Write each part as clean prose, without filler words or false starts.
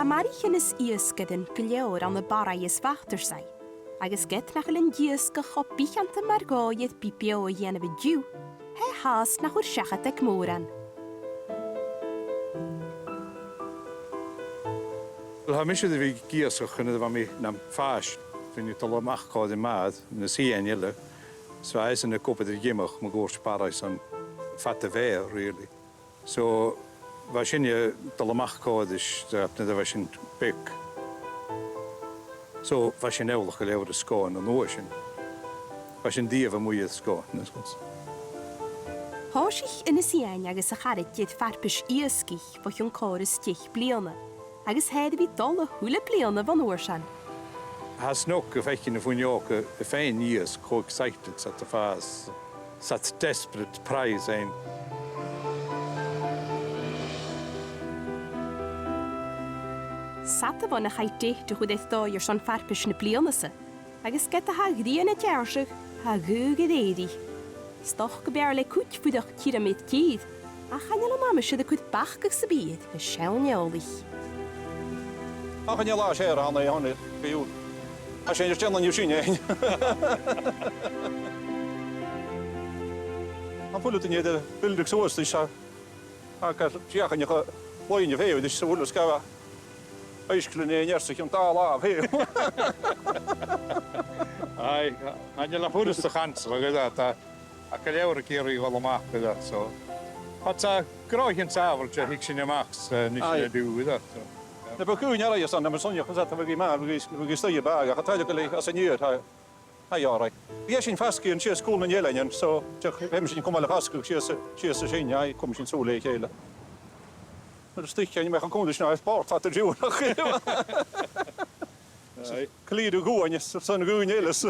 Ha marich yn ys iasgyd yn leòr an y Barraigh is fachtar sai. Agus get nach yn iasg a chopich ant y margoedd bibio o yen y diw. He has nach o'r siachat ag môran. Wel, ha misio fi giasgach yn ydw am i nam ffas. Fi'n i tolo mach coed i mad, yn y sien yle. So eis yn y gwybod y gymach, mae gwrs Barraigh yn fat y fer, really. So, fa sy'n i tolo mach coed is, nid fa sy'n big. So, fa sy'n ewlach y lewr y sgôn yn oes yn. Fa sy'n diaf y mwyedd sgôn. Hosich yn y sien agus a charit jyd Farpais iasgich fo chi'n cores tich bliadhna. Agus hedd fi dol o hwle bliadhna van oorsan. Has nog y feikin y fwynioc y fein ias co excited sat y ffas. Sat desperate prize ein. Sat y fon a chaiti dy chwyd eith do i'r son Farpais na bliadhna sa. Agus get a ha gri yn y tiersig, ha gwyg eiri. Stoch gyber le cwt fwydach cyramid gydd. A chanel o mama sydd y cwt bach gyg sa byd, y siawn iawnlich. A chanel a sier anna i honni, byw. A sy'n ystyn yn yw sy'n ein. A pwylwyd yn ydy bildig Suas dys a gael siach yn ychydig loen i few dys a wylwyd sgafa. Eisglyn ein ersig yn dal af hew. Ai, han la pwrys y chansel gyda, a cael ewr y gyr i fel o mach gyda, so. Pat a groch yn tafel, ja hig sy'n y machs, nisyn y diw gyda, so. Ne bod gwyn ar eis anna, mae'n sonio chysat am y gymar, wy'n stoi y bag, a tael gael ei as y nid, ha orai. Fi eisiau'n ffasgu yn sias gwl yn ielen, so, hem sy'n cwmal y ffasgu, sias y sy'n, ai, cwm sy'n sŵle i eile. Mae'n sticio, ni'n mechan cwndys na, bort at y diw. Clyd o gwan, sy'n gwyn eiles.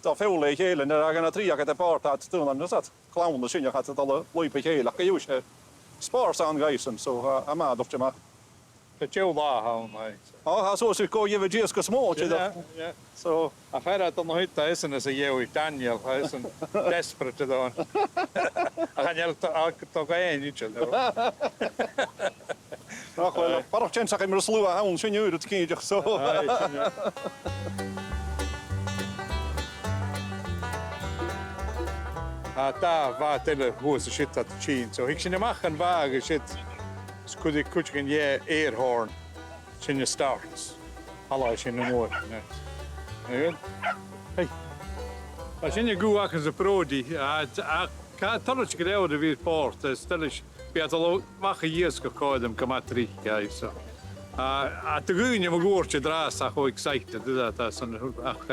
Da feule i eile, nid ag yna tri ag ydy bort at dyna, nid at clawn y sy'n at ydol y lwyp i eile, ac yw eisiau spars an gaisen, so a mad of jama. Y diw la hawn, ai. O, ha so sy'n go i fe ges gos mô, ti da. So... A chair at o'n hwyta ysyn ys y iew i Daniel, ha ysyn desperate ydw o'n. A chanel to gaen i ti'n dweud. Ach, wel, barach jensach im ryslwa hawn sy'n yw'r yd cynnig, so... A da fa dyle hwys y shit at y chyn. So hig sy'n ymach yn fag y shit. Sgwyd i cwtch gan ie horn. Sy'n y starts. Hala sy'n y môr. Nid. Hei. A sy'n y gw ac yn y brodi. A ca talwch gyda ewr y fydd bort. Stylish. Fi at alo mach y ies gycoed am gymatri. A dy gwyn ym y gwrt y dras ach o excited. Ach,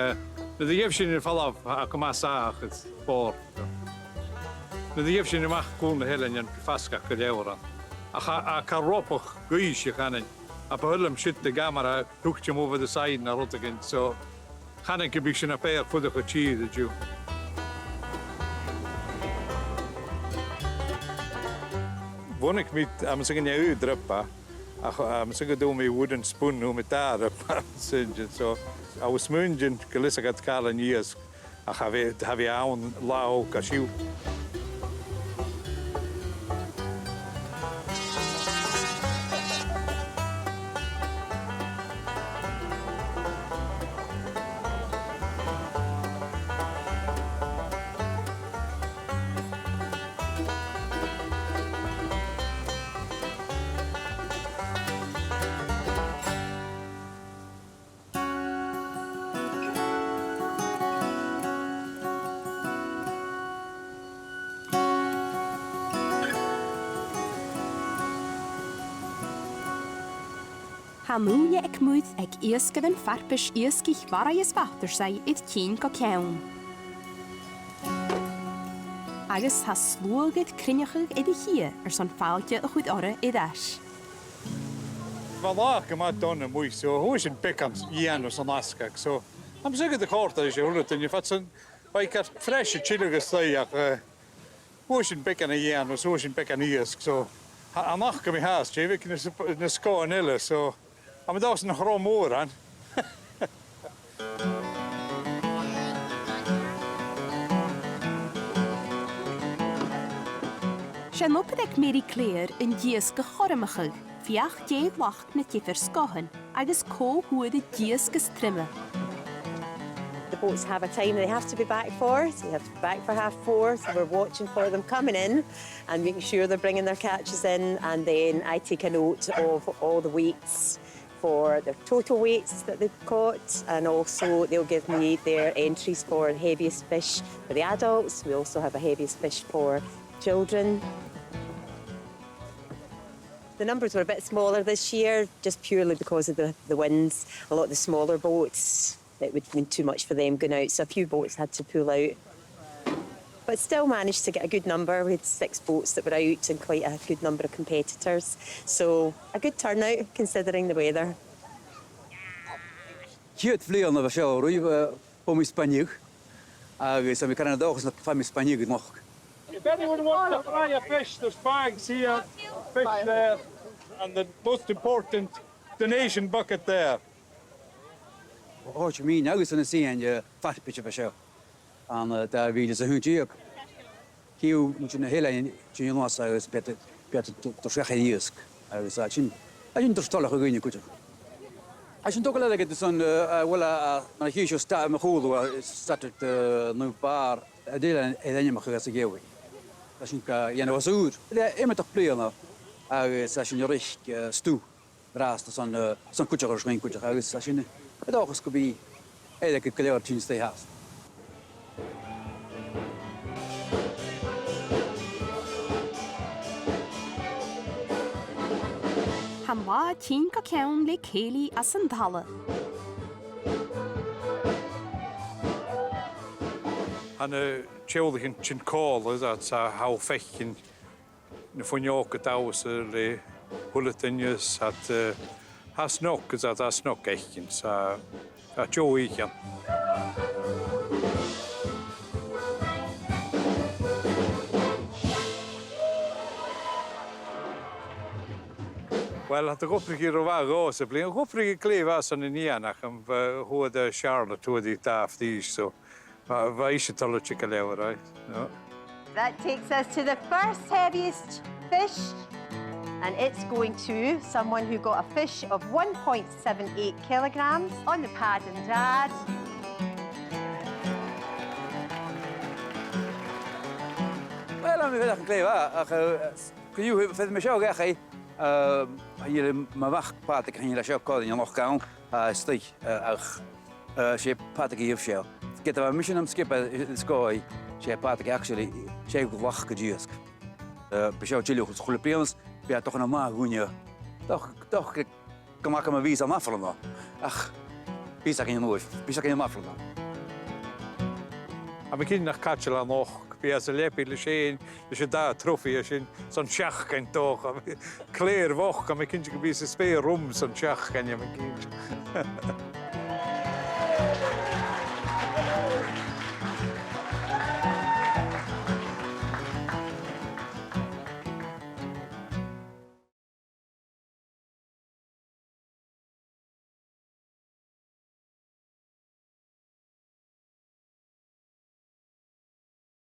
nid i gef sy'n y falaf ac yma sach y bort. Nid i gef sy'n ymach gwrn y helen yn ffasgach gyda ewr. A ca ropach gwych i chanen. A pa hylym sydd y gamar a hwch ti'n mwfod y sain a rwt agyn. So, chanen gybig sy'n a per ffwydach o chyd y diw. Fwnig mi am sy'n gynnu yw drypa. Am sy'n gynnu mi wooden spoon nhw mi dar y so, a wys mwynjyn gylus ag at cael yn iasg. A hafi awn law ga siw. Ha mwynja ec mwyd ag iasgyd yn Farpais iasgich Barraigh is fachtar sai idd cyn go cawn. Agus ha slwagyd cryniachig iddi hia son ffailtio y chwyd ora idd as. Fel ach yma don y mwy, so hwys yn becam ian o son asgag, so am sy'n gyda chorta eisiau hwnnw yn yfad sy'n baicad ffres y chilwg ystau ac hwys yn becan y ian o hwys yn becan iasg, so am ach gym i has, jefig yn ysgo yn eile, so am ydaws yn chro môr an. Sian lopad ag Mary Claire yn dias gychorymachig, fiach déad wacht na tifir scohan, agus huad Deas gus trimme. The boats have a time they have to be back for, so they have to be back for 4:30, so we're watching for them coming in and making sure they're bringing their catches in, and then I take a note of all the weights for the total weights that they've caught, and also they'll give me their entries for the heaviest fish for the adults. We also have a heaviest fish for children. The numbers were a bit smaller this year, just purely because of the winds. A lot of the smaller boats, it would have been too much for them going out, so a few boats had to pull out. But still managed to get a good number. We had 6 boats that were out and quite a good number of competitors. So a good turnout considering the weather. Hier vliegen we zo, roeien om in Spanje. So we kunnen ook nog van Spanje nog. If anyone wants to fry a fish, there's bags here, fish there, and the most important donation bucket there. Wat je meent, nou is een zin je Farpais van zo. En daar willen ze hun ook. Hier moet je een hele je nog eens beter te zeggen hier. Dus als je toch stallig gewoon goed. Als je toch wel dat zo'n maar hier zo staat met goed staat het nu paar delen en je mag gaan zeggen. Als je was goed. Immer toch pleinen. Als je recht stoel raast zo'n kutje of geen kutje. Als je het ook eens kan bij eigenlijk het leòr tien stay haast. Hamá tín go ceann le céilí as an dala. And children can call that's how fechtin na funioka daus le hulletinius at has nok is that as nok echtin sa a joey can. Wel, had y gwprig i'r ofag os y blin. Gwprig I glef as yn yn ianach am hwyd y Charlotte hwyd I daff ddys, so fa eisiau tolo chi'n cael lewer, right? No. That takes us to the first heaviest fish, and it's going to someone who got a fish of 1.78 kilograms on the pad and dad. Wel, am I fydd yn glef ach, cwyw fydd me siog ach I. Hier mijn wachtpaard ik ging naar jou komen en nog gaan stuk she paard hier show. Get a mission am skip sky she paard actually she wacht gejuisk. Besjou chillo school peons bij toch een maar goeie. Toch kan maken mijn visa afvallen. Ach, visa kan je nooit. Visa kan je afvallen. A mi cyn nach catchel an och, fi as y lepi le sien, le sien da troffi a sien, son siach gan doch, a mi clear foch, a mi cyn gybi sy spe rwm son siach gan ia mi cyn.